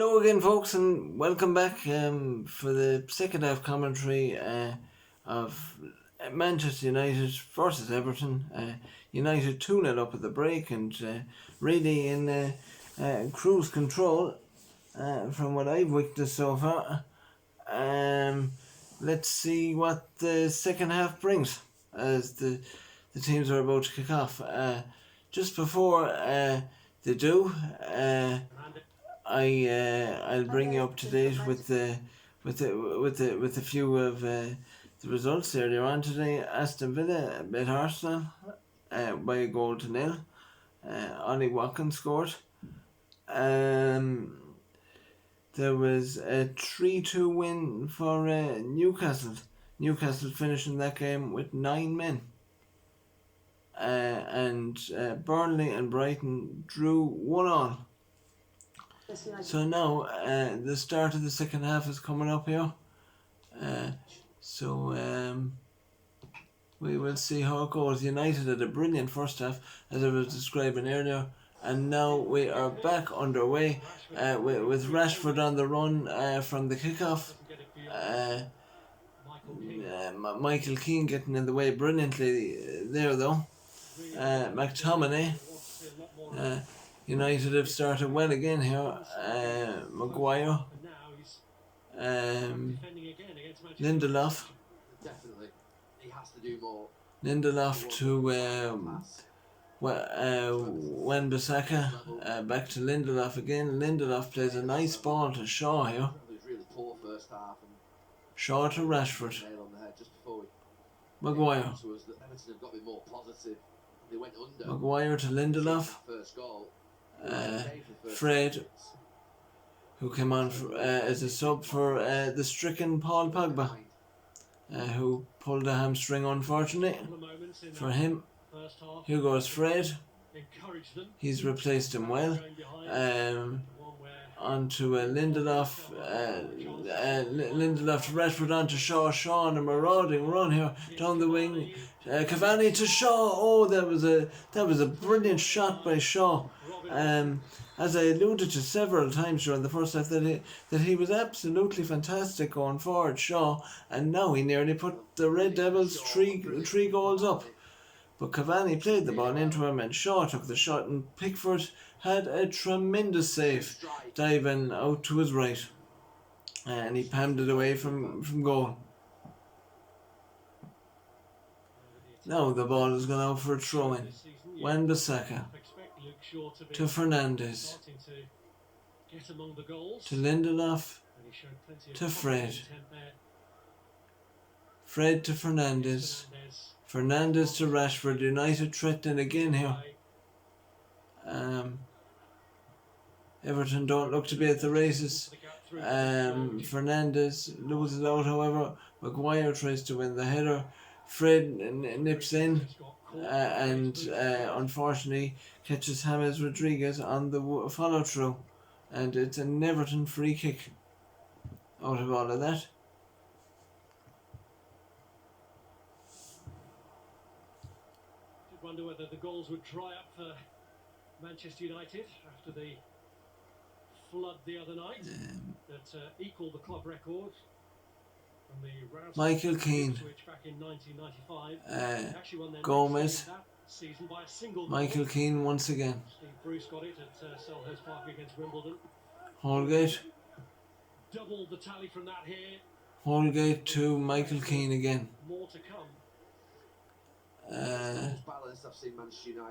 Hello again, folks, and welcome back for the second half commentary of Manchester United versus Everton. United 2-0 up at the break and really in cruise control from what I've witnessed so far. Let's see what the second half brings as the teams are about to kick off. Just before they do, I'll bring you up to date with a few of the results earlier on today. Aston Villa beat Arsenal by a goal to nil. Ollie Watkins scored. There was a 3-2 win for Newcastle. Newcastle finishing that game with 9 men. And Burnley and Brighton drew 1-1. So now the start of the second half is coming up here. We will see how it goes. United had a brilliant first half, as I was describing earlier, and now we are back underway with Rashford on the run from the kickoff. Michael Keane getting in the way brilliantly there though. McTominay. United have started well again here. Maguire. Lindelof. Lindelof to Wan-Bissaka. Back to Lindelof again. Lindelof plays a nice ball to Shaw here. Shaw to Rashford. Maguire. Maguire to Lindelof. Fred, who came on as a sub for the stricken Paul Pogba, who pulled a hamstring unfortunately for him. Here goes Fred. He's replaced him well. Onto Lindelof. Lindelof to Rashford, onto Shaw. Shaw on a marauding run here down the wing. Cavani to Shaw. Oh, that was a brilliant shot by Shaw. As I alluded to several times during the first half, that he was absolutely fantastic going forward, Shaw, and now he nearly put the Red Devils three goals up. But Cavani played the ball into him and Shaw took the shot, and Pickford had a tremendous save, diving out to his right. And he palmed it away from goal. Now the ball is going out for a throw-in. Wan-Bissaka to Fernandes. To Lindelof. To Fred. Fred to Fernandes. Fernandes to Rashford. United threatening again here. Everton don't look to be at the races. Fernandes loses out, however. Maguire tries to win the header. Fred nips in and unfortunately catches James Rodriguez on the follow through, and it's an Everton free kick out of all of that. I wonder whether the goals would dry up for Manchester United after the flood the other night that equalled the club record from the Michael Keane, back in 1995. Gomez, Michael Keane once again. Steve Bruce got it at Selhurst Park against Wimbledon. Holgate. Doubled the tally from that here. Holgate to Michael Keane again. More to come.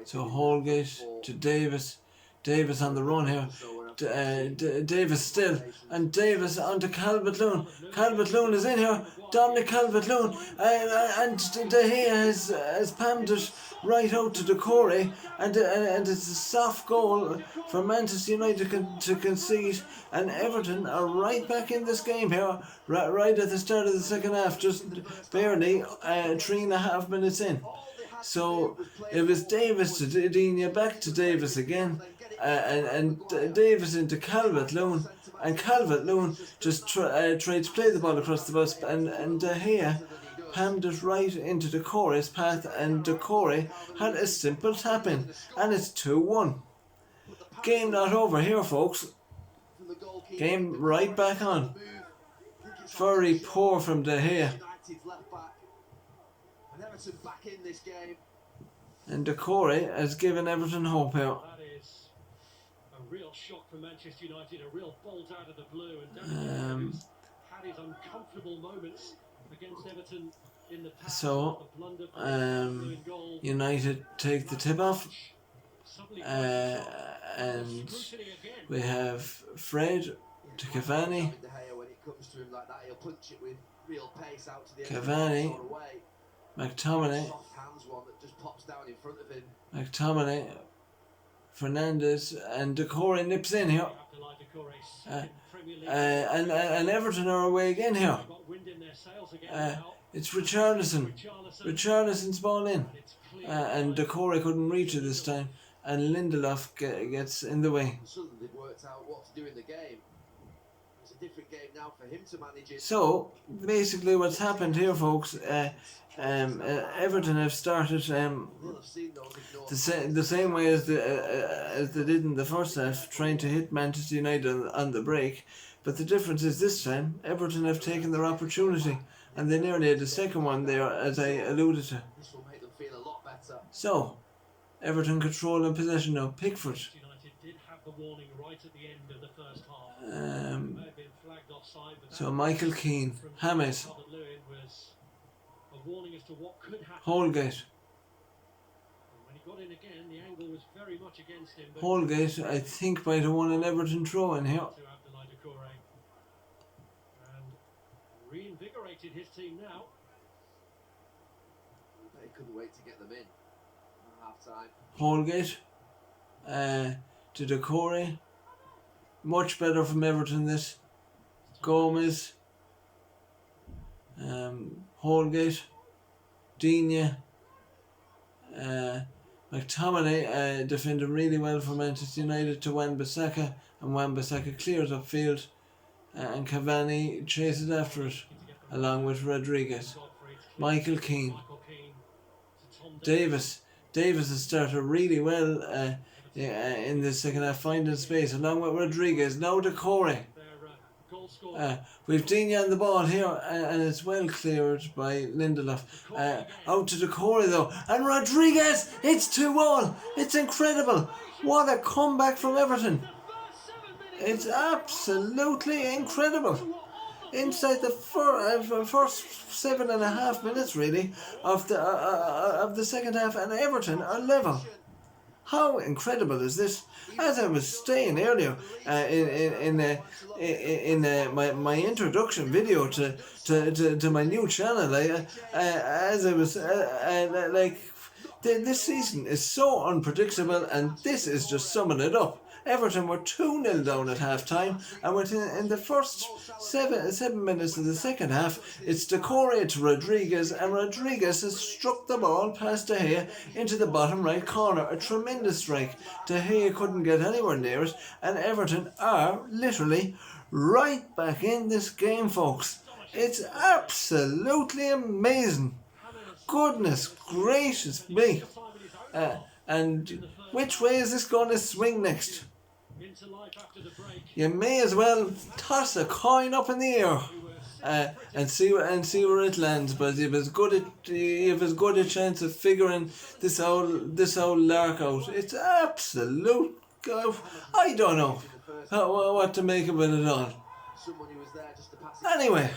So Holgate to Davis. Davis on the run here. Davis still. And Davis onto Calvert-Lewin. Calvert-Lewin is in here. Dominic Calvert-Lewin. And De Gea has palmed it right out to Decore. And it's a soft goal for Manchester United to concede. And Everton are right back in this game here. Right at the start of the second half. Just barely 3.5 minutes in. So it was Davis to Digne, back to Davis again, and Davis into Calvert-Lewin, and Calvert-Lewin just tried to play the ball across the bus, and De Gea palmed it right into Decore's path, and Decore had a simple tap in, and it's 2-1. Game not over here, folks. Game right back on. Very poor from De Gea. And Decore has given Everton hope here. That is a real shock for Manchester United, a real bolt out of the blue. And who's had his uncomfortable moments against Everton in the past. So, United take the tip off. And we have Fred to Cavani. Cavani, McTominay, Fernandes, and Decore nips in here. And Everton are away again here. It's Richarlison. Richarlison's ball in. And Decore couldn't reach it this time. And Lindelof gets in the way. So basically, what's happened here, folks? Everton have started the same way as they did in the first half, trying to hit Manchester United on the break. But the difference is this time, Everton have taken their opportunity, and they nearly had the second one there, as I alluded to. So, Everton control and possession now. Pickford. United did have the warning right at the end of the first half. So Michael Keane, Hammett, Holgate. Holgate, I think, might have won an Everton throw in here. And reinvigorated his team now. They couldn't wait to get them in. Holgate to Decore. Much better from Everton this. Gomez, Holgate, Digne, McTominay defended really well for Manchester United to Wan-Bissaka, and Wan-Bissaka clears upfield, and Cavani chases after it along with Rodriguez. Michael Keane, Davis has started really well in the second half, finding space along with Rodriguez. Now Decore. We've Digne on the ball here, and it's well cleared by Lindelof. Out to Decore though, and Rodriguez. It's 2-1. It's incredible. What a comeback from Everton. It's absolutely incredible. Inside the first 7.5 minutes, really, of the second half, and Everton are level. How incredible is this? As I was saying earlier in my introduction video to my new channel, as I was this season is so unpredictable, and this is just summing it up. Everton were 2-0 down at half time, and within the first 7 minutes of the second half, it's Decore to Rodriguez, and Rodriguez has struck the ball past De Gea into the bottom right corner. A tremendous strike. De Gea couldn't get anywhere near it, and Everton are literally right back in this game, folks. It's absolutely amazing. Goodness gracious me. And which way is this going to swing next? You may as well toss a coin up in the air and see where it lands. But you've as good a chance of figuring this whole lark out. It's absolute. I don't know what to make of it at all. Anyway,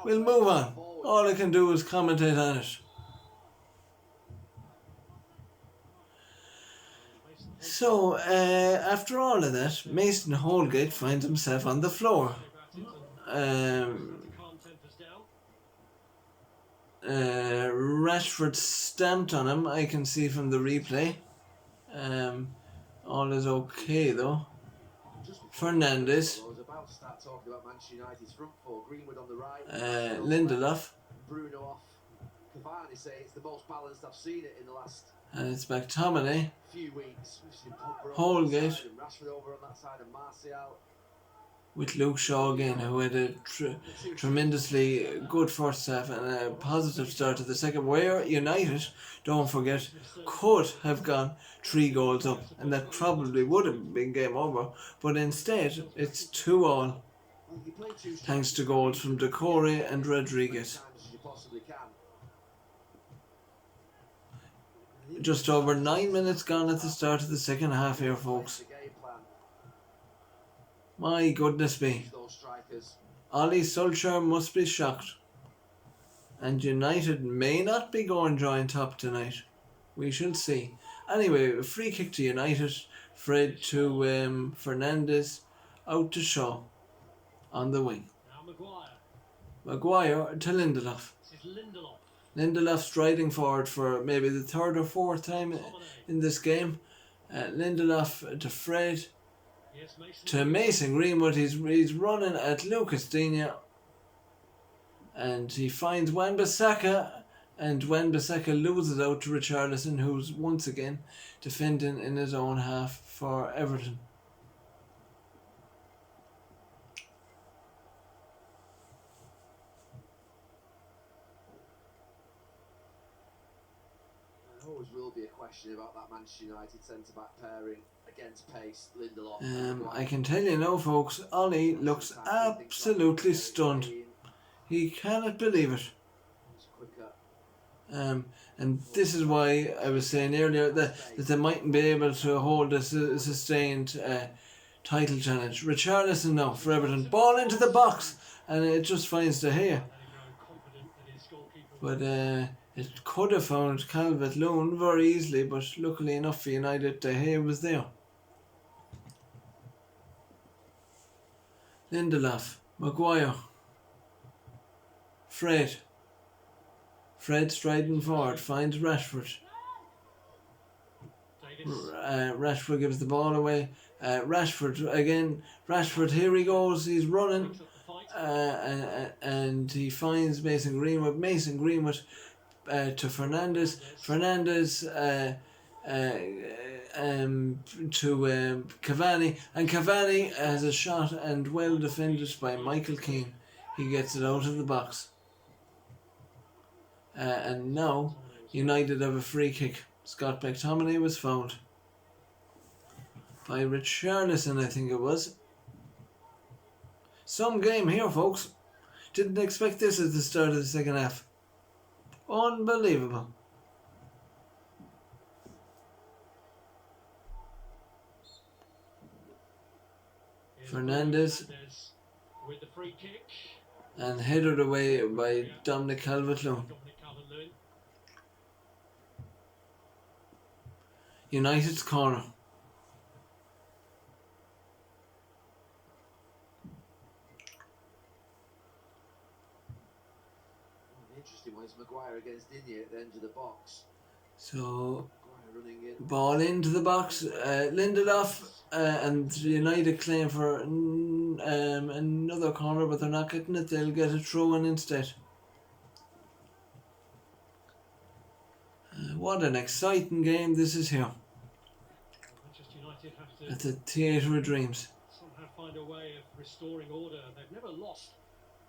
we'll move on. All I can do is commentate on it. So, after all of that, Mason Holgate finds himself on the floor. Rashford stamped on him, I can see from the replay. All is okay though. Fernandes. Lindelof. And it's McTominay. Holgate. With Luke Shaw again, who had a tremendously good first half and a positive start to the second, where United, don't forget, could have gone 3 goals up, and that probably would have been game over, but instead it's 2-2. Well, you play two thanks to strikers goals from Decore and as Rodriguez. many times as you possibly can. Just over 9 minutes gone at the start of the second half here, folks. The game plan. My goodness me. Use those strikers. Ollie Solskjaer must be shocked. And United may not be going joint top tonight. We shall see. Anyway, a free kick to United. Fred to Fernandez. Out to Shaw. On the wing. Now Maguire to Lindelof. This is Lindelof. Lindelof striding forward for maybe the third or fourth time in this game. Lindelof to Fred. Yes, Mason. To Mason Greenwood. He's running at Lucas Digne. And he finds Wan-Bissaka. And Wan-Bissaka loses out to Richarlison, who's once again defending in his own half for Everton. There always will be a question about that Manchester United centre-back pairing against pace, Lindelof. I can tell you now, folks, Ollie looks absolutely stunned. He cannot believe it. And this is why I was saying earlier that they mightn't be able to hold a sustained title challenge. Richarlison now for Everton. Ball into the box, and it just finds De Gea. But it could have found Calvert-Lewin very easily, but luckily enough for United, De Gea was there. Lindelof, Maguire, Fred striding forward, finds Rashford. Rashford gives the ball away. Rashford again. Rashford, here he goes. He's running, and he finds Mason Greenwood. Mason Greenwood to Fernandez. Fernandez to Cavani, and Cavani has a shot and well defended by Michael Keane. He gets it out of the box. And now United have a free kick. Scott McTominay was fouled by Richarlison, I think it was. Some game here, folks. Didn't expect this at the start of the second half. Unbelievable. Fernandez with the free kick. And headed away by Dominic Calvert-Lewin. United's corner. Interesting one is Maguire against Digne at the end of the box. So, running in. ball into the box. Lindelof and United claim for another corner, but they're not getting it. They'll get a throw in instead. What an exciting game this is here. Manchester United have to at the Theatre of Dreams. somehow find a way of restoring order. They've never lost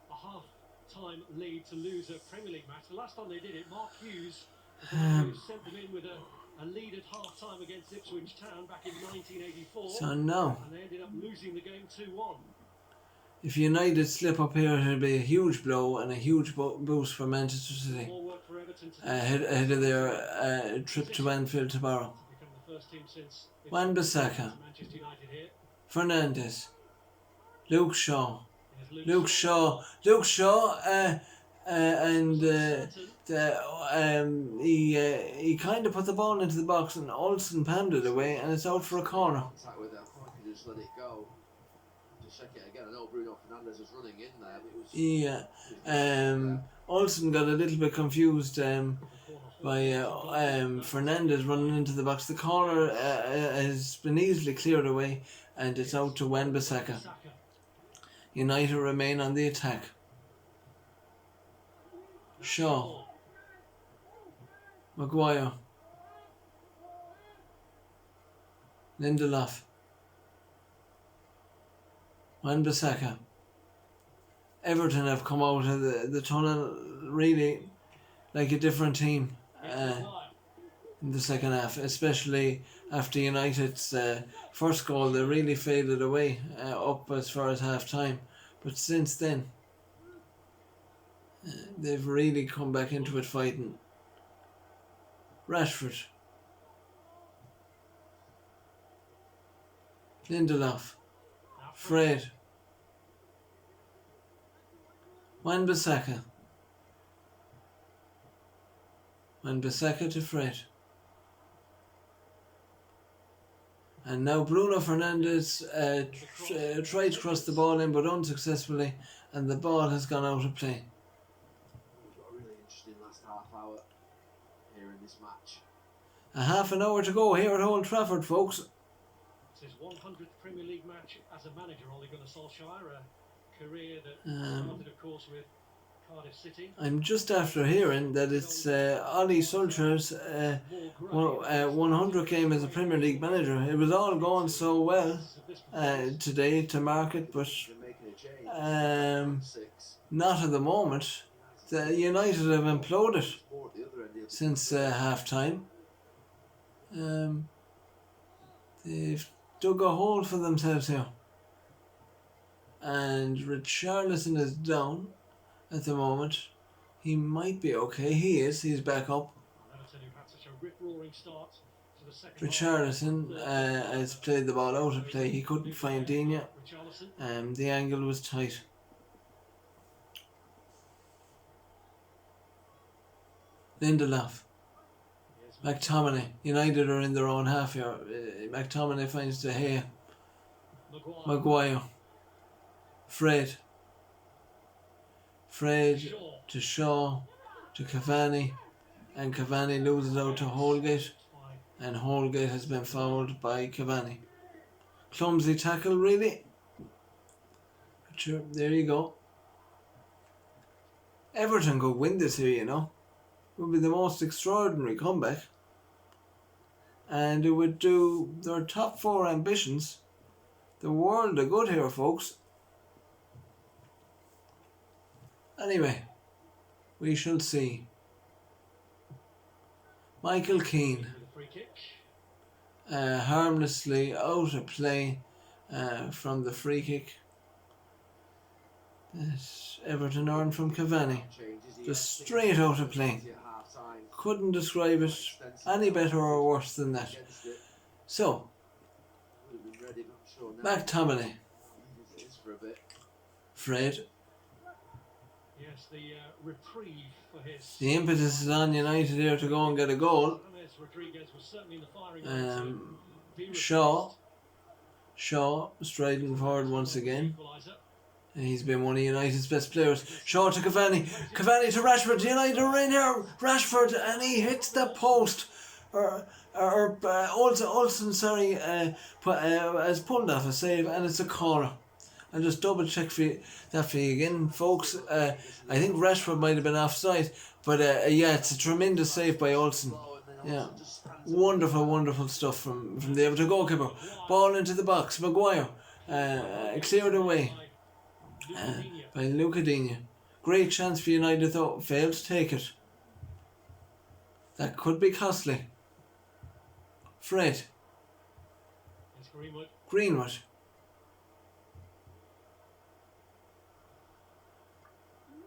a half-time lead to lose a Premier League match. The last time they did it, Mark Hughes sent them in with a lead at half-time against Ipswich Town back in 1984. So now, and they ended up losing the game 2-1. if United slip up here, it'll be a huge blow and a huge boost for Manchester City. More work for Everton to Ahead of their trip to Anfield tomorrow. become the first team since Wan-Bissaka, Manchester United here. Fernandez, Luke Shaw, Here's Luke Shaw, and he kind of put the ball into the box and Olsen panned it away and it's out for a corner. Contact with it. I thought I could just let it go. Just check it again. I know Bruno Fernandes was running in there, but it was. Yeah, Olsen got a little bit confused by Fernandez running into the box. The corner has been easily cleared away and it's out to Wan-Bissaka. United remain on the attack. Shaw, Maguire, Lindelof, Wan-Bissaka. Everton have come out of the tunnel really like a different team in the second half, especially after United's first goal. They really faded away up as far as half time, But since then, they've really come back into it fighting. Rashford. Lindelof. Fred. Wan-Bissaka. Wan-Bissaka to Fred. And now Bruno Fernandes tried to cross the ball in, but unsuccessfully, and the ball has gone out of play. We've got a really interesting last half hour here in this match. A half an hour to go here at Old Trafford, folks. It's his 100th Premier League match as a manager, Ole Gunnar Solskjaer, a career that started, of course, with Cardiff City. I'm just after hearing that it's Ole Solskjaer's 100th game as a Premier League manager. It was all going so well today to market, but not at the moment. The United have imploded since half time. They've dug a hole for themselves here. And Richarlison is down at the moment. He might be okay. He is. He's back up. Richarlison has played the ball out of play. He couldn't find Digne. The angle was tight. Lindelof. McTominay. United are in their own half here. McTominay finds De Gea. Maguire. Fred to Shaw to Cavani, and Cavani loses out to Holgate, and Holgate has been fouled by Cavani. Clumsy tackle, really. But sure, there you go. Everton could win this here, you know. It would be the most extraordinary comeback, and it would do their top 4 ambitions the world of good here, folks. Anyway, we shall see. Michael Keane, harmlessly out of play from the free kick that Everton earned from Cavani. Just straight out of play. Couldn't describe it any better or worse than that. So, McTominay. Fred. Yes, the reprieve for his. The impetus is on United here to go and get a goal. Shaw striding forward once again. And he's been one of United's best players. Shaw to Cavani. Cavani to Rashford. United are in here. Rashford, and he hits the post. Olsen, sorry, has pulled off a save, and it's a corner. I'll just double check that for you again, folks. I think Rashford might have been offside, but yeah, it's a tremendous save by Olsen. Yeah, wonderful stuff from the Everton goalkeeper. Ball into the box. Maguire cleared away by Luca Digne. Great chance for United though, failed to take it. That could be costly. Fred. Greenwood.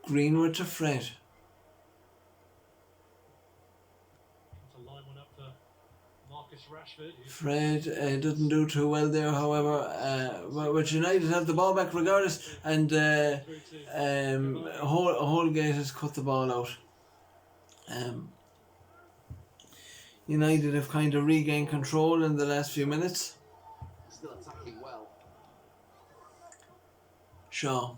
Greenwood to Fred. Fred doesn't do too well there, however. But United have the ball back regardless, and Holgate has cut the ball out. United have kind of regained control in the last few minutes. Still attacking well. Shaw.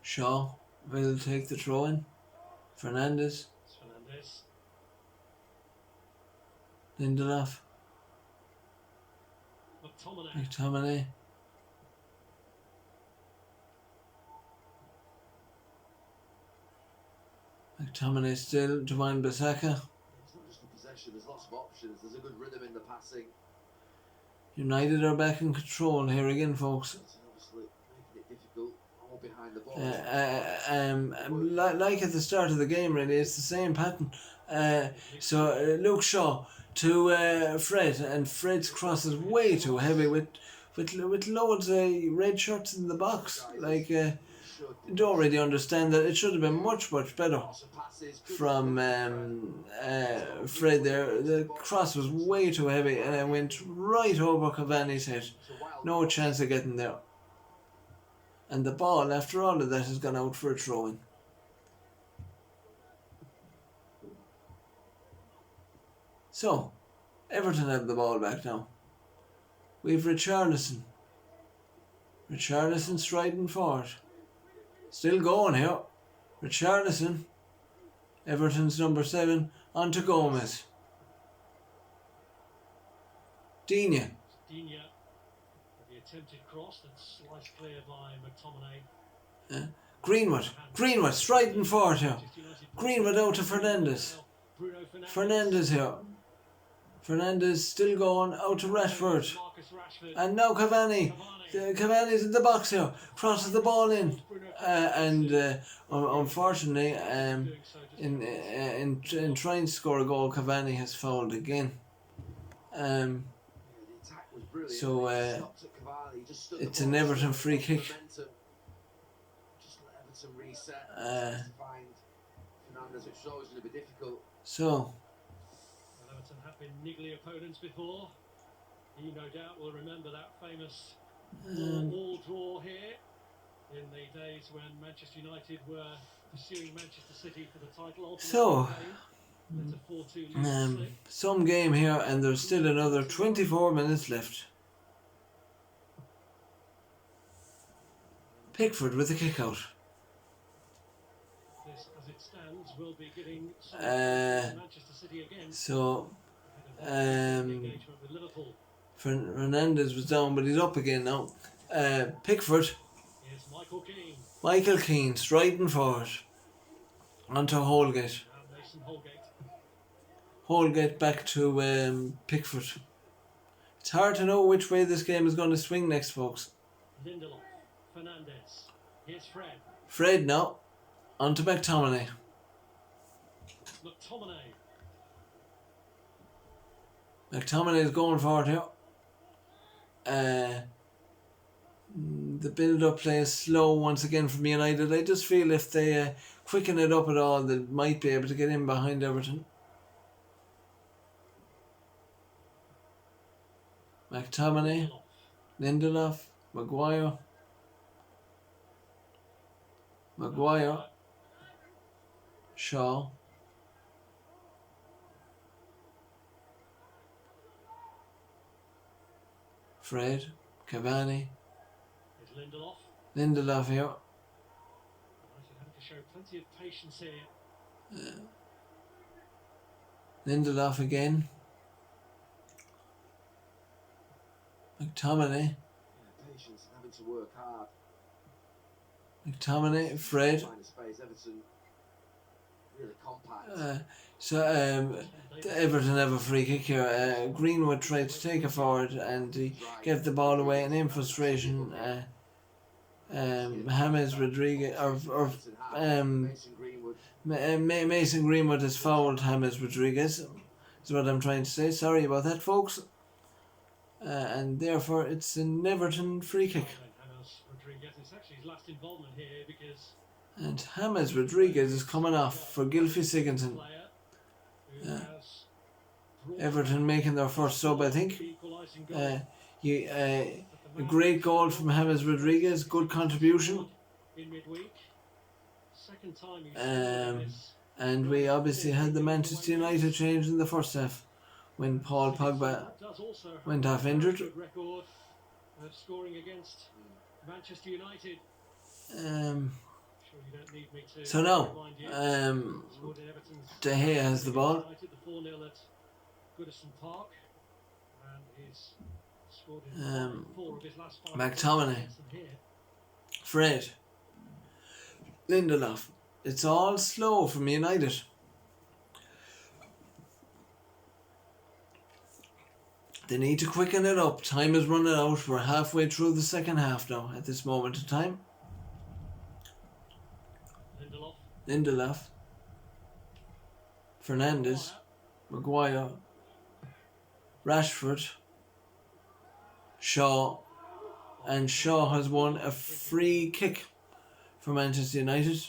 Shaw will take the throw in. Fernandes. Lindelof. McTominay. McTominay still to Wan-Bissaka. It's not just the possession, there's lots of options, there's a good rhythm in the passing. United are back in control here again, folks. It's obviously making it difficult, all behind behind the ball. Like at the start of the game, really, it's the same pattern. So Luke Shaw to Fred, and Fred's cross is way too heavy with loads of red shirts in the box. Like, don't really understand that. It should have been much better from Fred there. The cross was way too heavy and it went right over Cavani's head. No chance of getting there. And the ball, after all of that, has gone out for a throw-in. So, Everton have the ball back now. We've Richarlison. Richarlison striding forward. Still going here. Richarlison. Everton's number 7. On to Gomez. Digne. Digne. The attempted cross that's sliced clear by McTominay. Greenwood striding forward here. Greenwood out to Fernandes. Fernandes here. Fernandes still going out to Rashford. And now Cavani. Cavani's in the box here. Crosses the ball in. Unfortunately, in trying to score a goal, Cavani has fouled again. So it's an Everton free kick. So Everton have been niggly opponents before. He no doubt will remember that famous all draw here in the days when Manchester United were pursuing Manchester City for the title. So, 4-2 some game here, and there's still another 24 minutes left. Pickford with a kick out. This, as it stands, will be giving Manchester City again. So, Fernandes was down, but he's up again now. Pickford. Here's Michael Keane. Michael Keane striding forward. Onto Holgate. Holgate back to Pickford. It's hard to know which way this game is going to swing next, folks. Lindelof, Fernandes. Here's Fred. Fred now. Onto McTominay. McTominay is going forward here. The build-up play is slow once again from United. I just feel if they quicken it up at all, they might be able to get in behind Everton. McTominay, Lindelof, Maguire, Shaw, Fred, Cavani, Lindelof here. Have to show plenty of patience here. Lindelof again. McTominay. Patience, having to work hard. McTominay, Fred. Really compact. Everton have a free kick here. Greenwood tried to take it forward and he gave the ball away, and in frustration, James Rodriguez Mason Greenwood has fouled James Rodriguez. Is what I'm trying to say. Sorry about that, folks. And therefore it's an Everton free kick. And James Rodriguez is coming off for Gylfi Sigurdsson. Everton making their first sub, I think. A great goal from James Rodriguez, good contribution. And we obviously had the Manchester United change in the first half when Paul Pogba went off injured. So now, De Gea has the ball. McTominay, Fred, Lindelof. It's all slow from United. They need to quicken it up. Time is running out. We're halfway through the second half now at this moment in time. Lindelof, Fernandes, Maguire, Rashford, Shaw, and Shaw has won a free kick for Manchester United.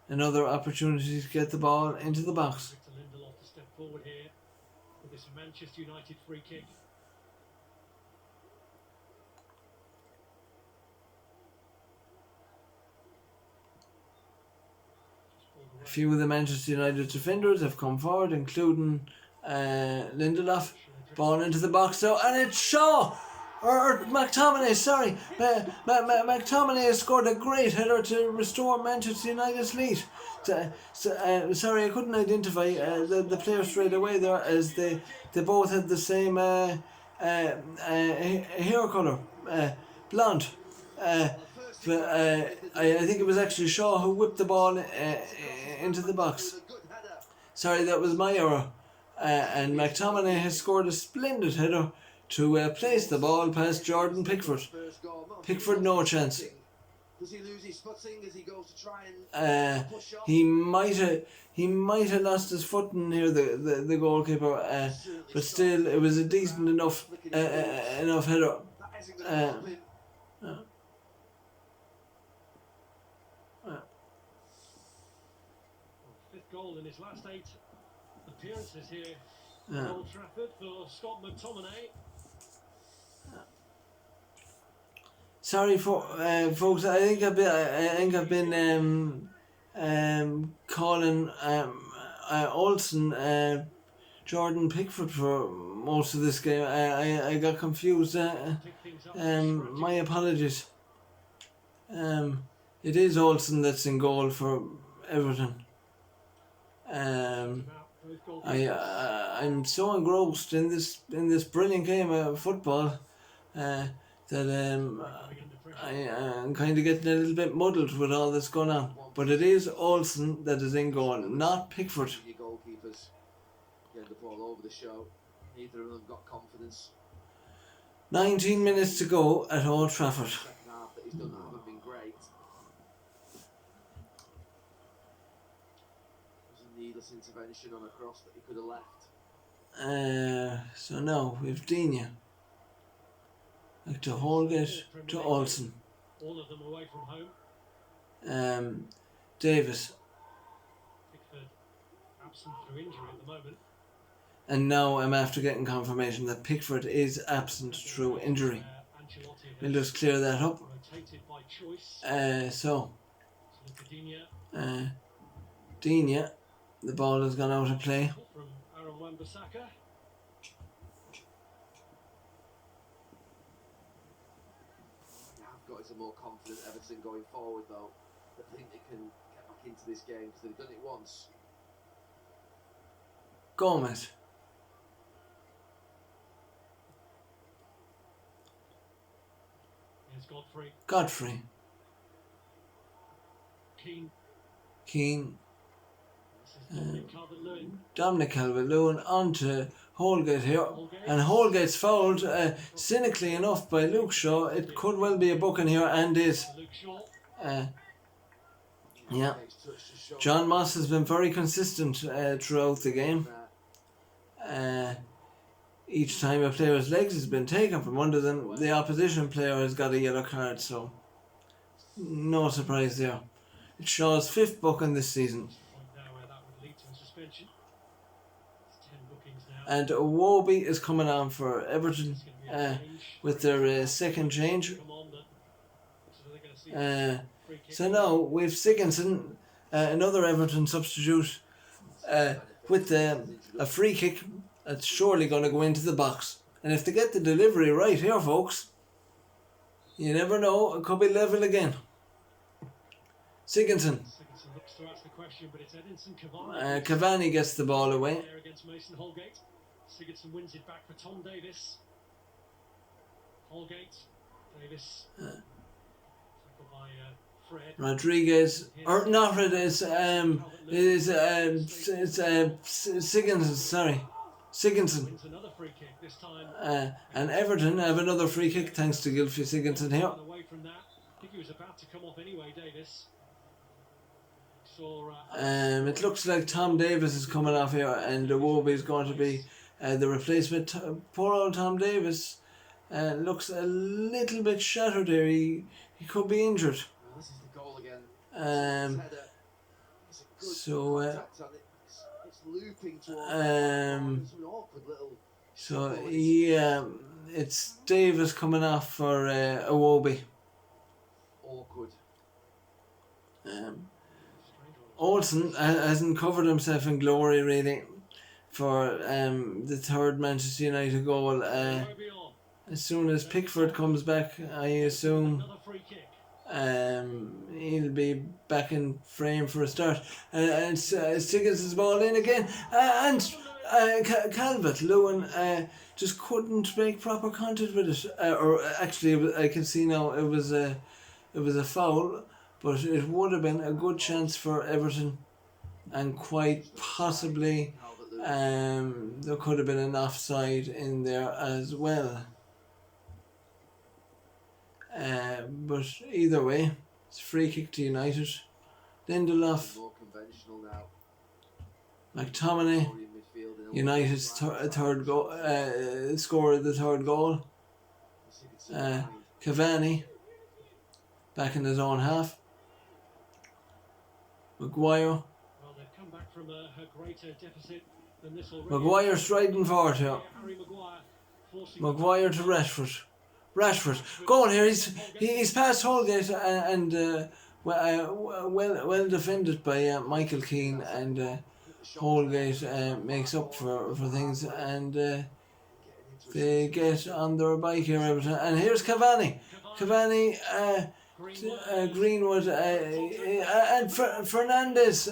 Another opportunity to get the ball into the box. Victor Lindelof to step forward here with this Manchester United free kick. A few of the Manchester United defenders have come forward, including Lindelof. Ball into the box now, and it's Shaw! Or McTominay, sorry. McTominay has scored a great header to restore Manchester United's lead. Sorry, I couldn't identify the player straight away there, as they both had the same hair colour, blonde. But I think it was actually Shaw who whipped the ball into the box. Sorry, that was my error. And McTominay has scored a splendid header to place the ball past Jordan Pickford. Pickford, no chance. Does he lose his footing as he goes to try and push off? He might have lost his footing near the goalkeeper, but still it was a decent enough header. Fifth goal in his last 8 appearances here at Old Trafford for Scott McTominay. Sorry for folks. I think I've been calling Olsen Jordan Pickford for most of this game. I got confused. My apologies. It is Olsen that's in goal for Everton. I'm so engrossed in this brilliant game of football that I'm kind of getting a little bit muddled with all that's going on. But it is Olsen that is in goal, not Pickford. Goalkeepers getting the ball over the show. Neither of them got confidence. 19 minutes to go at Old Trafford. Second half that he's done haven't been great. There's a needless intervention on a cross that he could have left. So now we've Digne. Back to Holgate, to Olsen. All of them away from home. Davis. Pickford absent through injury at the moment. And now I'm after getting confirmation that Pickford is absent through injury. We'll just clear that up. Digne, the ball has gone out of play. Got a more confident Everton going forward, though. I think they can get back into this game because they've done it once. Gomez. Here's Godfrey. Keane. Dominic Calvert-Lewin on to Holgate here, and Holgate's fouled cynically enough by Luke Shaw. It could well be a booking here, and is. Yeah, John Moss has been very consistent throughout the game. Each time a player's legs has been taken from under them, the opposition player has got a yellow card, so no surprise there. It's Shaw's 5th booking this season. And Iwobi is coming on for Everton with their second change. So now we've Sigurdsson, another Everton substitute, with a free kick that's surely going to go into the box. And if they get the delivery right here, folks, you never know, it could be level again. Sigurdsson. Cavani gets the ball away. Sigurdsson wins it back for Tom Davis. Holgate, Davis. Tackled by Fred. Rodriguez, or not Rodriguez, it's Sigurdsson, sorry. Sigurdsson. Wins another free kick this time. And Everton have another free kick thanks to Gylfi Sigurdsson here. Away from that. I think he was about to come off anyway, Davis. It looks like Tom Davis is coming off here, and Iwobi is going to be the replacement. Poor old Tom Davis looks a little bit shattered there. He could be injured. Well, this is the goal again. So it's looping towards so yeah, it's Davis coming off for Iwobi. Awkward. Olsen hasn't covered himself in glory really for the third Manchester United goal. As soon as Pickford comes back, I assume he'll be back in frame for a start. And Stiggins his ball in again, and Calvert-Lewin just couldn't make proper contact with it. Or actually, I can see now it was a foul. But it would have been a good chance for Everton, and quite possibly there could have been an offside in there as well. But either way, it's a free kick to United. Lindelof, McTominay, United's third goal, scored the third goal. Cavani, back in his own half. Maguire. Well, they've come back from a greater deficit than this already. Maguire striding forward here. Maguire to Rashford. Rashford, go on here. He's past Holgate and well defended by Michael Keane, and Holgate makes up for things, and they get on their bike here, Everton. And here's Cavani. Greenwood and Fernandes.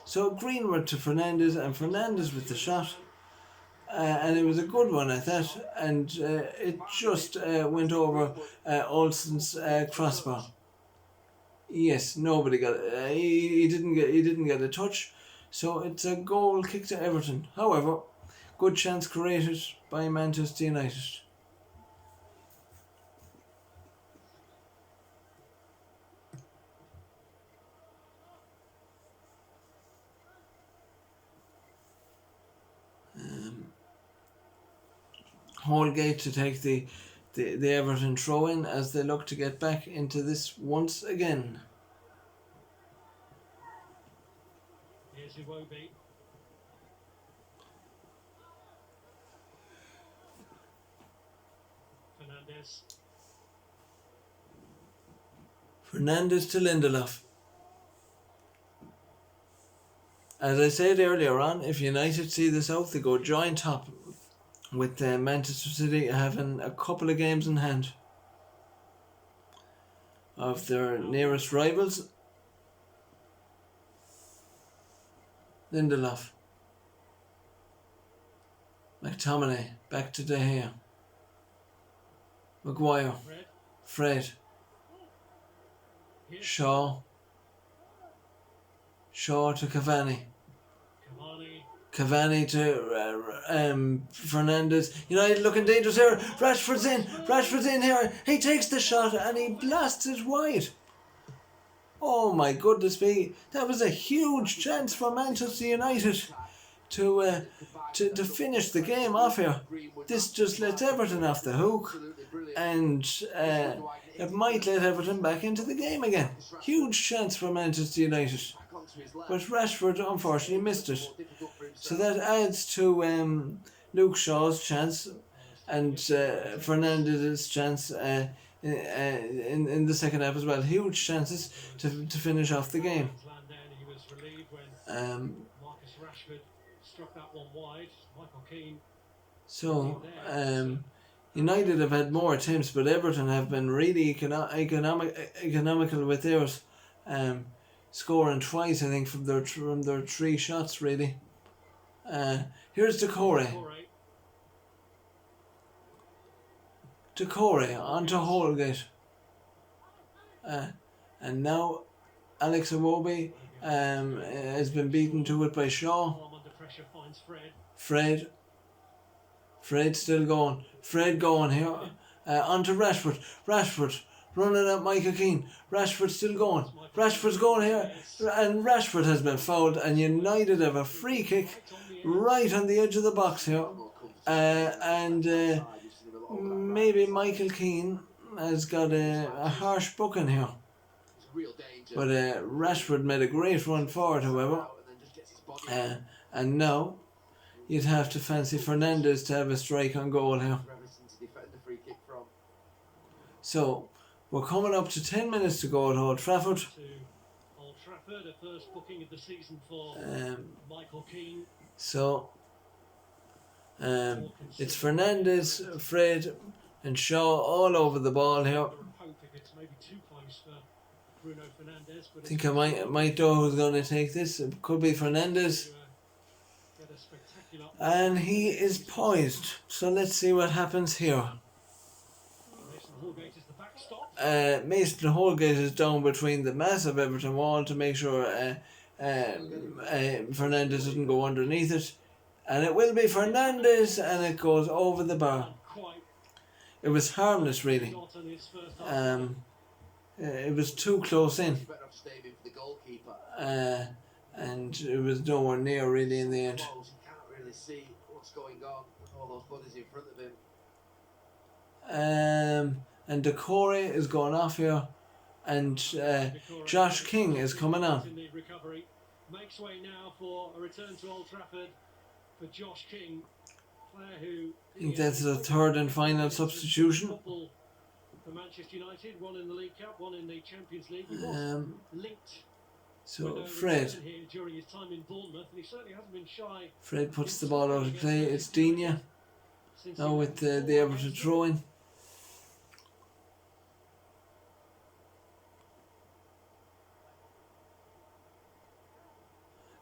So Greenwood to Fernandes, and Fernandes with the shot. And it was a good one at that, and it just went over Olsen's crossbar. Yes, nobody got it. He didn't get a touch, so it's a goal kick to Everton. However, good chance created by Manchester United. Holgate to take the Everton throw in as they look to get back into this once again. Here's Iwobi. Fernandes to Lindelof. As I said earlier on, if United see this out, they go joint top with Manchester City having a couple of games in hand of their nearest rivals. Lindelof. McTominay, back to De Gea. Maguire. Fred. Shaw to Cavani. Cavani to Fernandes. United looking dangerous here. Rashford's in here. He takes the shot and he blasts it wide. Oh my goodness me. That was a huge chance for Manchester United to finish the game off here. This just lets Everton off the hook, and it might let Everton back into the game again. Huge chance for Manchester United. But Rashford unfortunately missed it. So that adds to Luke Shaw's chance and Fernandes' chance in the second half as well. Huge chances to finish off the game. So United have had more attempts, but Everton have been really economical with theirs. Scoring twice, I think, from their 3 shots, really. Here's Decore. Decore onto Holgate. And now Alex Iwobi has been beaten to it by Shaw. Fred still going. Fred going here. Onto Rashford. running at Michael Keane. Rashford's still going. Rashford's going here, and Rashford has been fouled, and United have a free kick right on the edge of the box here. Maybe Michael Keane has got a harsh booking here. But Rashford made a great run forward, however. And now you'd have to fancy Fernandes to have a strike on goal here. So we're coming up to 10 minutes to go at Old Trafford. Old Trafford, a first booking of the season for Michael Keane. So it's Fernandes, Fred and Shaw all over the ball here. I think I might know who's going to take this. It could be Fernandes. And he is poised. So let's see what happens here. Mason Holgate is down between the massive Everton wall to make sure Fernandes doesn't go underneath it. And it will be Fernandes, and it goes over the bar. It was harmless, really. It was too close in. And it was nowhere near, really, in the end. You can't really see what's going on with all those bodies in front of him. And Decore is going off here, and Josh King is coming on. Makes way now for a return to Old Trafford for Josh King, player who I think that's the third and final substitution. For Manchester United, one in the League Cup, one in the Champions League. He was linked. So Fred. During his time in Bournemouth, and he certainly hasn't been shy. Fred puts the ball out of play. It's Dina now with the Everton throw-in.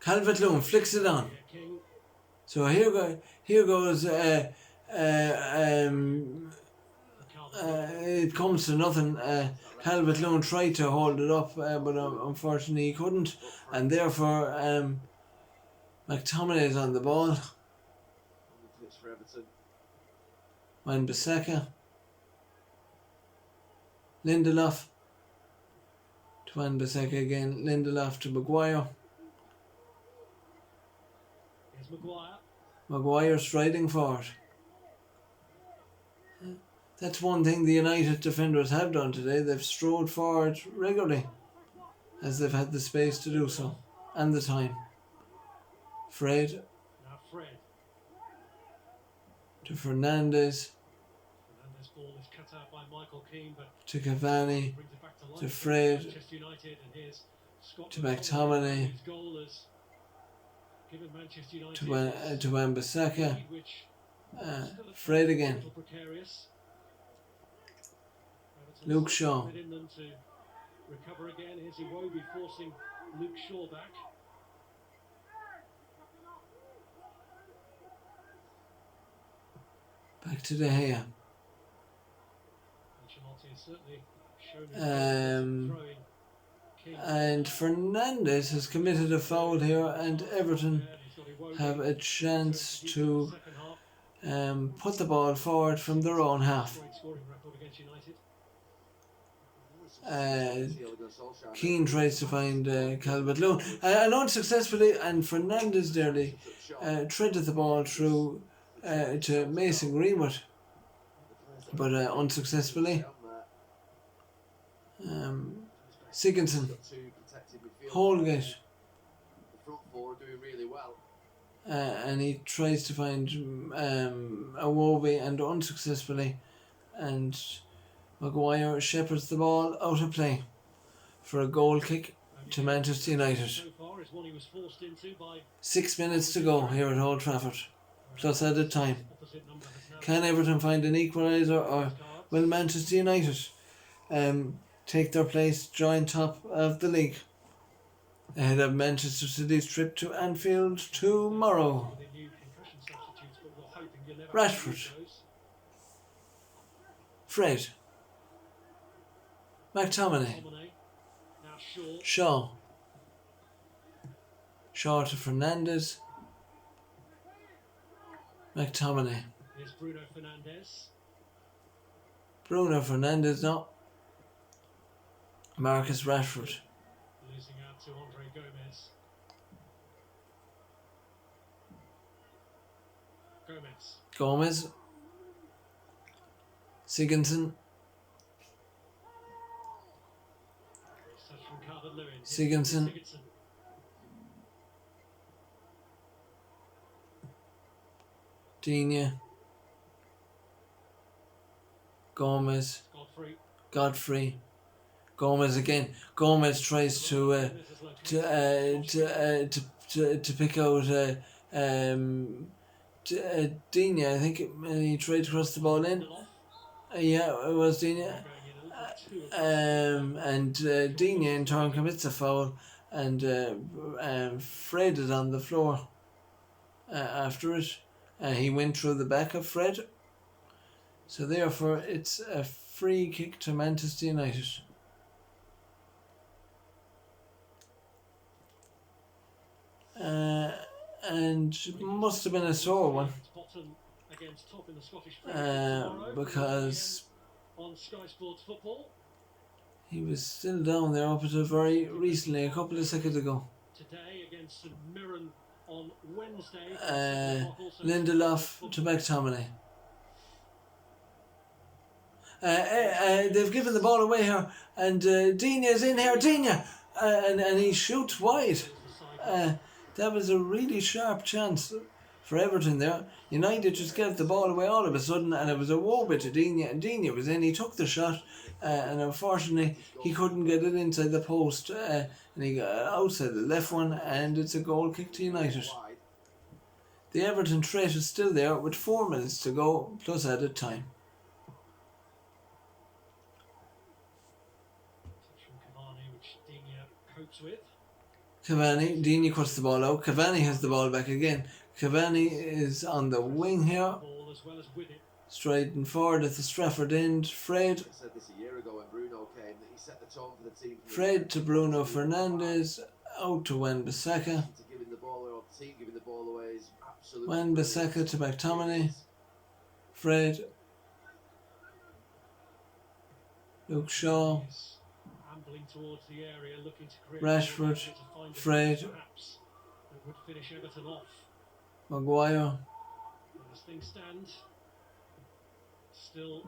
Calvert-Lewin flicks it on. So here goes. It comes to nothing. Calvert-Lewin tried to hold it up, but unfortunately he couldn't, and therefore McTominay is on the ball. Wan-Bissaka. Lindelof to Wan-Bissaka again. Lindelof to Maguire. Maguire striding forward. That's one thing the United defenders have done today. They've strode forward regularly as they've had the space to do so and the time. Fred to Fernandes to Cavani to Fred to McTominay to Wan-Bissaka. Fred again. Luke Shaw. Recover again. Here's Iwobi forcing Luke Shaw back. Back to De Gea. And Fernandes has committed a foul here, and Everton have a chance to put the ball forward from their own half. Keane tries to find Calvert-Lewin and unsuccessfully, and Fernandes nearly threaded the ball through to Mason Greenwood, but unsuccessfully. Sigurdsson, Holgate, and he tries to find Iwobi, and unsuccessfully, and Maguire shepherds the ball out of play for a goal kick to Manchester United. 6 minutes to go here at Old Trafford, plus added time. Can Everton find an equaliser, or will Manchester United take their place, join top of the league ahead of Manchester City's trip to Anfield tomorrow? Rashford, Fred, McTominay, Shaw to Fernandes, McTominay, Bruno Fernandes, no. Marcus Rashford. Losing out to Andre Gomez. Gomez. Sigurdsson. Sigurdsson. Digne. Gomez. Godfrey. Gomez again. Gomez tries to pick out Digne. I think he tried to cross the ball in. Yeah, it was Digne. And Digne in turn commits a foul, and Fred is on the floor after it. He went through the back of Fred. So therefore, it's a free kick to Manchester United. And must have been a sore one. Because he was still down there up until very recently, a couple of seconds ago. Today against St Mirren on Wednesday. Lindelof to McTominay. They've given the ball away here, and Digne is in here. Digne, and he shoots wide. That was a really sharp chance for Everton there. United just gave the ball away all of a sudden, and it was a woe bit to Digne, and Digne was in. He took the shot, and unfortunately he couldn't get it inside the post, and he got outside the left one, and it's a goal kick to United. The Everton threat is still there with 4 minutes to go plus added time. Cavani, Digne cuts the ball out. Cavani has the ball back again. Cavani is on the wing here, striding forward at the Stratford end. Fred to Bruno Fernandes, out to Wan-Bissaka. Wan-Bissaka to McTominay. Fred. Luke Shaw. Rashford. Fred. Maguire. As things stand, still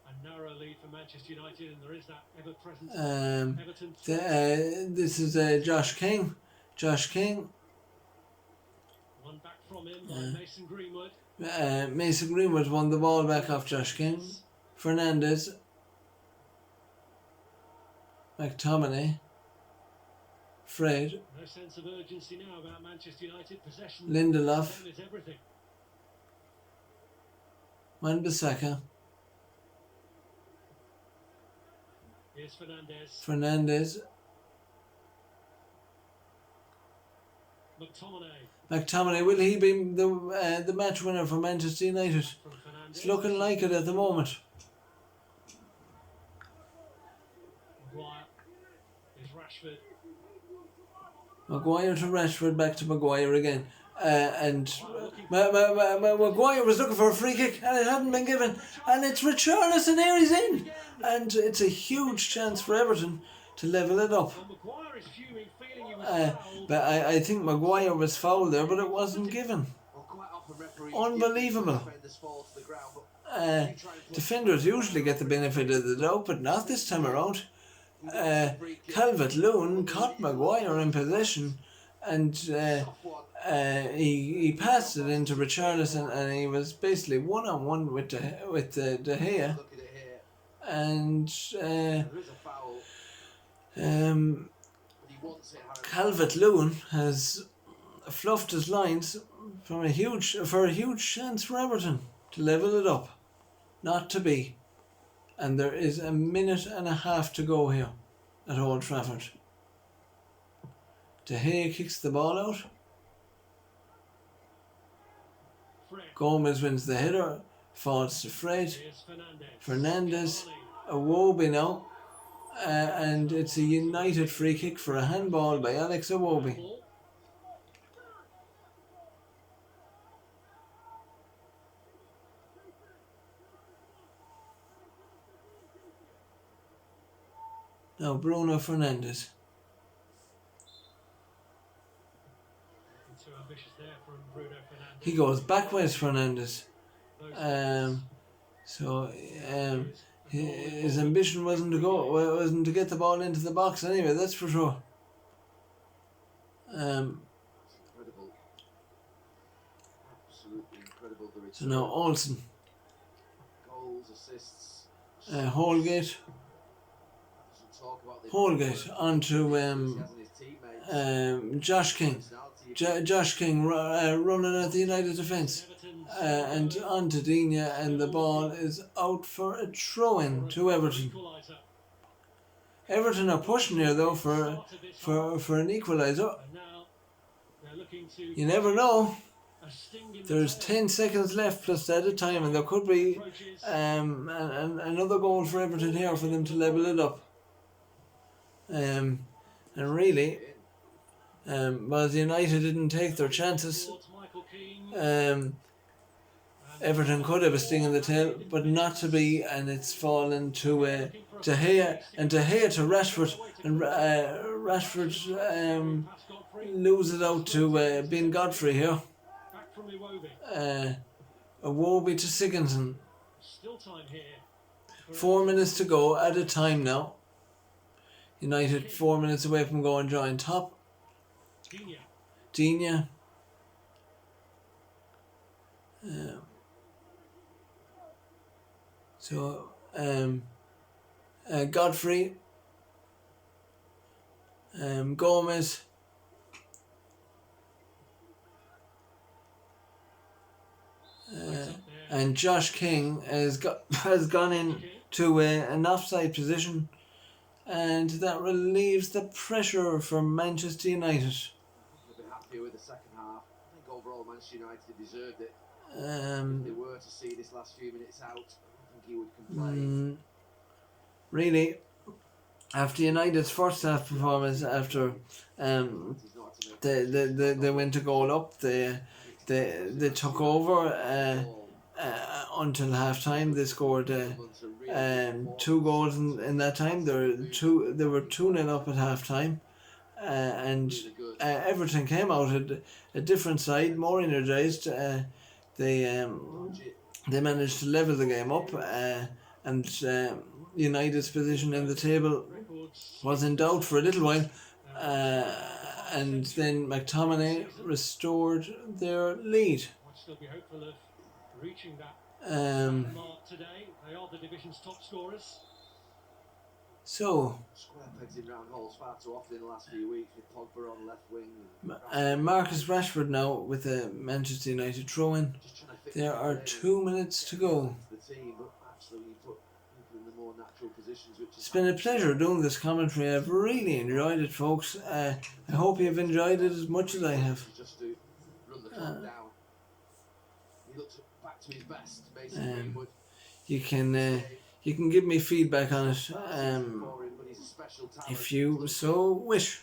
a narrow lead for Manchester United, and there is that ever-present Everton. This is Josh King. Josh King. One back from him by Mason Greenwood. Mason Greenwood won the ball back off Josh King. Fernandes. McTominay. Fred. No sense of urgency now about Manchester United possession. Lindelof. Wan-Bissaka. Here's Fernandes. McTominay. Will he be the match winner for Manchester United? It's looking like it at the moment. Maguire to Rashford, back to Maguire again. And Maguire was looking for a free kick, and it hadn't been given. And it's Richarlison, here he's in. And it's a huge chance for Everton to level it up. But I think Maguire was fouled there, but it wasn't given. Unbelievable. Defenders usually get the benefit of the doubt, but not this time around. Calvert-Lewin caught Maguire in possession, and he passed it into Richarlison, and he was basically one-on-one with De Gea. And Calvert-Lewin has fluffed his lines for a huge chance for Everton to level it up. Not to be. And there is a minute and a half to go here at Old Trafford. De Gea kicks the ball out. Gomez wins the header. Falls to Fred. Fernandes. Iwobi now. And it's a United free kick for a handball by Alex Iwobi. Now Bruno Fernandes. Too ambitious there from Bruno Fernandes. He goes backwards, Fernandes. His ambition wasn't to get the ball into the box anyway. That's for sure. Incredible. Absolutely incredible. So now Olsen. Goals, assists. Holgate. Holgate onto Josh King. Josh King running at the United defence. And onto Dina, and the ball is out for a throw-in to Everton. Everton are pushing here though for an equaliser. You never know. There's 10 seconds left plus added time, and there could be another goal for Everton here for them to level it up. And really, while United didn't take their chances, Everton could have a sting in the tail, but not to be, and it's fallen to De Gea, and De Gea to Rashford, and Rashford loses out to Ben Godfrey here. Iwobi to Sigurdsson. 4 minutes to go at a time now. United 4 minutes away from going joint top. Dina. Godfrey. Gomez. And Josh King has gone in to an offside position, and that relieves the pressure for Manchester United. A bit happier with the second half. I think overall Manchester United deserved it. If they were to see this last few minutes out, I think he would complain. Really, after United's first half performance, after they went a goal up, they took over until half time. They scored 2 goals in that time. They were 2-0 up at half time, and Everton came out a different side, more energised. They managed to level the game up, and United's position in the table was in doubt for a little while, and then McTominay restored their lead. So Marcus Rashford now with a Manchester United throw-in. There are 2 minutes to go. It's been a pleasure doing this commentary. I've really enjoyed it, folks. I hope you've enjoyed it as much as I have. You can give me feedback on it if you so wish.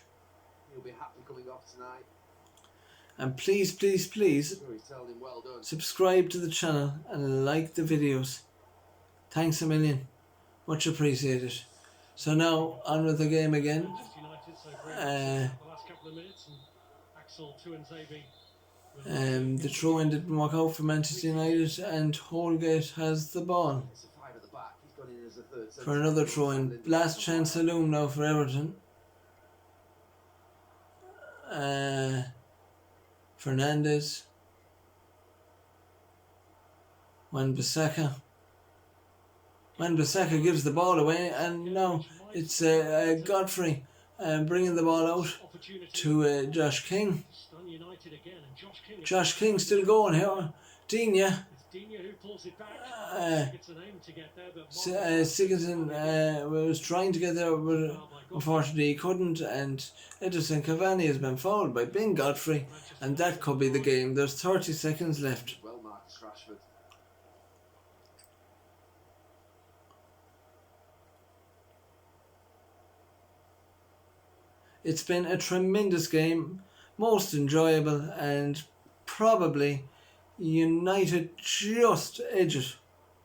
And please subscribe to the channel and like the videos. Thanks a million. Much appreciated. So now on with the game again. The throw-in didn't work out for Manchester United, and Holgate has the ball for another throw-in. Last chance saloon now for Everton. Fernandes. Wan-Bissaka. Wan-Bissaka gives the ball away, and now it's Godfrey bringing the ball out to Josh King. Josh King still going here. Dina. Sigurdsson was trying to get there, but unfortunately he couldn't, and Edison Cavani has been fouled by Ben Godfrey, and that could be the game. There's 30 seconds left. Well, Marcus Rashford. It's been a tremendous game, most enjoyable, and probably United just edged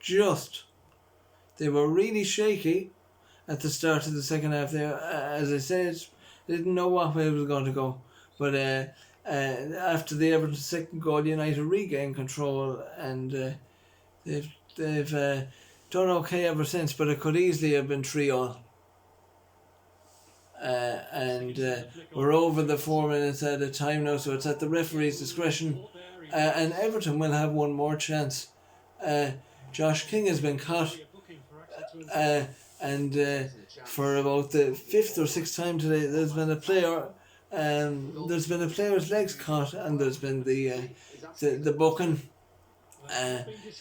it. They were really shaky, at the start of the second half there. As I said, didn't know what way it was going to go. But after the Everton second goal, United regained control, and they've done okay ever since. But it could easily have been 3-3. And we're over the 4 minutes at a time now, so it's at the referee's discretion. And Everton will have one more chance. Josh King has been caught, and for about the 5th or 6th time today, there's been a player's legs caught, and there's been the booking.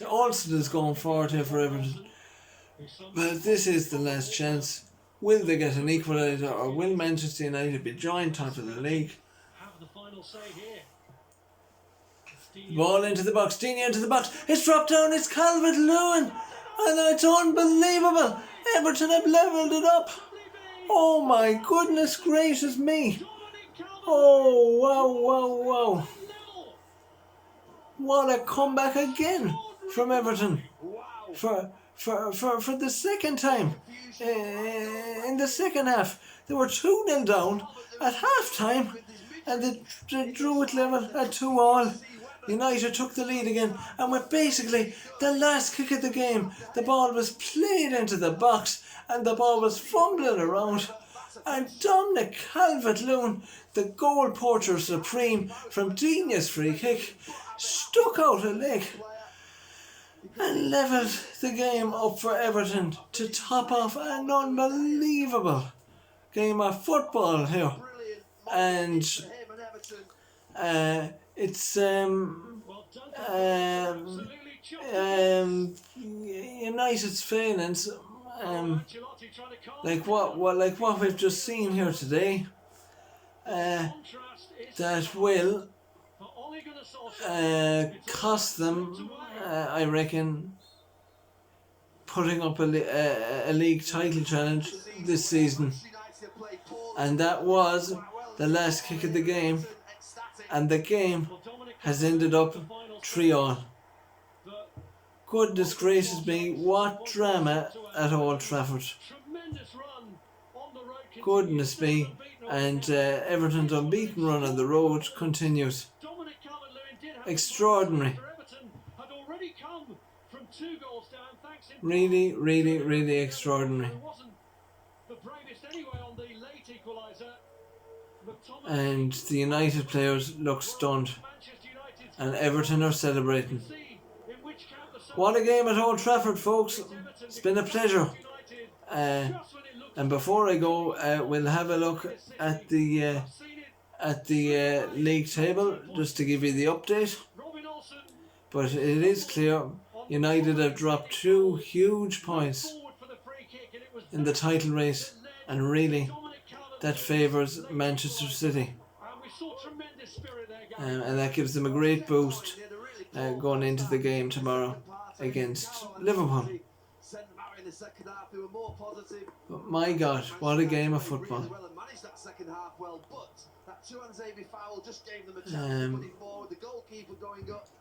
Olsen is going forward here for Everton, but this is the last chance. Will they get an equaliser, or will Manchester United be joined top of the league? Ball into the box, Dini into the box. It's dropped down. It's Calvert-Lewin, and it's unbelievable. Everton have levelled it up. Oh my goodness gracious me! Oh wow! What a comeback again from Everton for the second time in the second half. They were 2-0 down at half time, and they drew it level at 2-2. United took the lead again, and with basically the last kick of the game, the ball was played into the box and the ball was fumbling around, and Dominic Calvert-Lewin, the goal poacher supreme from Dini's free kick, stuck out a leg and levelled the game up for Everton to top off an unbelievable game of football here. And it's United's failings, like what we've just seen here today, that will cost them, I reckon, putting up a league title challenge this season. And that was the last kick of the game, and the game has ended up 3-3. Goodness gracious me, what drama at Old Trafford. Goodness me. And Everton's unbeaten run on the road continues. Extraordinary. Really extraordinary. And the United players look stunned, and Everton are celebrating. What a game at Old Trafford, folks. It's been a pleasure. And before I go, we'll have a look at the league table, just to give you the update. But it is clear United have dropped 2 huge points in the title race, and really that favours Manchester City, and that gives them a great boost going into the game tomorrow against Liverpool. But my God, what a game of football.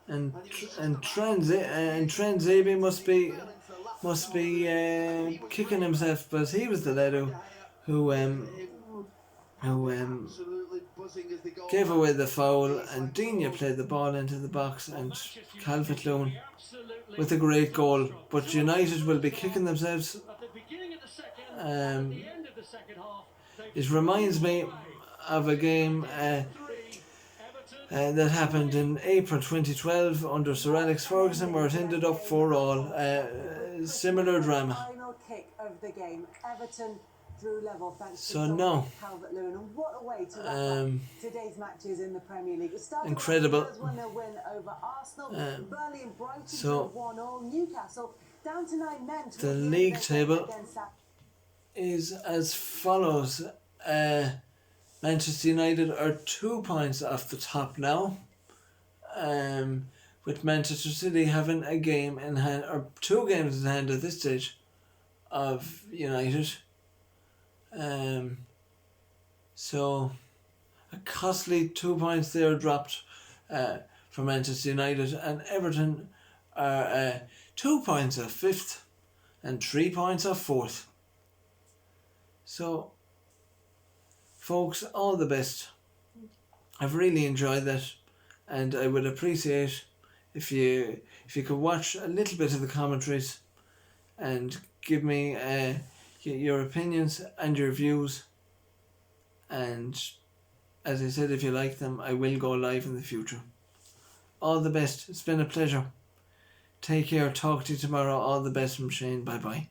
And Trent must be kicking himself, because he was the lad who gave away the foul, and Digne played the ball into the box, and Calvert-Lewin with a great goal. But United will be kicking themselves. It reminds me of a game that happened in April 2012 under Sir Alex Ferguson, where it ended up 4-4. Similar drama. Final kick of the game. Everton drew level thanks to Calvert-Lewin, and what a way to wrap up today's matches in the Premier League. It started incredible. With a win over Arsenal, Burnley and Brighton 1-1, Newcastle down to 9 men. The league table is as follows. Manchester United are 2 points off the top now, with Manchester City having a game in hand, or 2 games in hand at this stage of United. So a costly 2 points there dropped for Manchester United, and Everton are 2 points off 5th and 3 points off 4th. So, folks, all the best. I've really enjoyed that, and I would appreciate if you could watch a little bit of the commentaries and give me your opinions and your views. And as I said, if you like them, I will go live in the future. All the best. It's been a pleasure. Take care. Talk to you tomorrow. All the best from Shane. Bye bye.